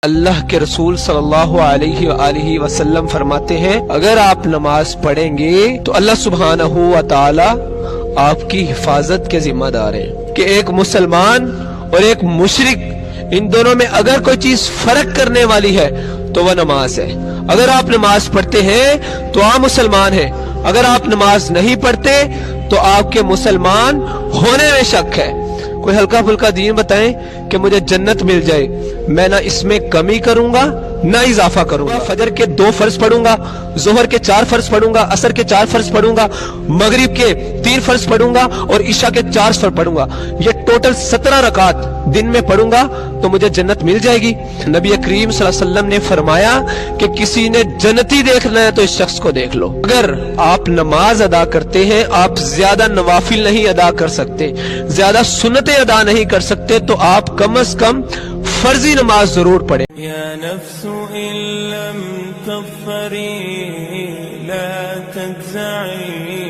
اللہ کے رسول صلی اللہ علیہ وآلہ وسلم فرماتے ہیں اگر آپ نماز پڑھیں گے تو اللہ سبحانہ و تعالی آپ کی حفاظت کے ذمہ دار ہیں کہ ایک مسلمان اور ایک مشرک ان دونوں میں اگر کوئی چیز فرق کرنے والی ہے تو وہ نماز ہے۔ اگر آپ نماز پڑھتے ہیں تو آپ مسلمان ہیں، اگر آپ نماز نہیں پڑھتے تو آپ کے مسلمان ہونے میں شک ہے۔ کوئی ہلکا پھلکا دین بتائیں کہ مجھے جنت مل جائے، میں نہ اس میں کمی کروں گا نہ اضافہ کروں گا۔ فجر کے 2 فرض پڑھوں گا، ظہر کے 4 فرض پڑھوں گا، عصر کے 4 فرض پڑھوں گا، مغرب کے 3 فرض پڑھوں گا اور عشاء کے 4 فرض پڑھوں گا۔ یہ ٹوٹل 17 رکعت دن میں پڑھوں گا تو مجھے جنت مل جائے گی۔ نبی کریم صلی اللہ علیہ وسلم نے فرمایا کہ کسی نے جنتی دیکھنا ہے تو اس شخص کو دیکھ لو۔ اگر آپ نماز ادا کرتے ہیں، آپ زیادہ نوافل نہیں ادا کر سکتے، زیادہ سنتیں ادا نہیں کر سکتے، تو آپ کم از کم فرضی نماز ضرور پڑھیں۔ یا نفس ان لم تظفری لا تجزعی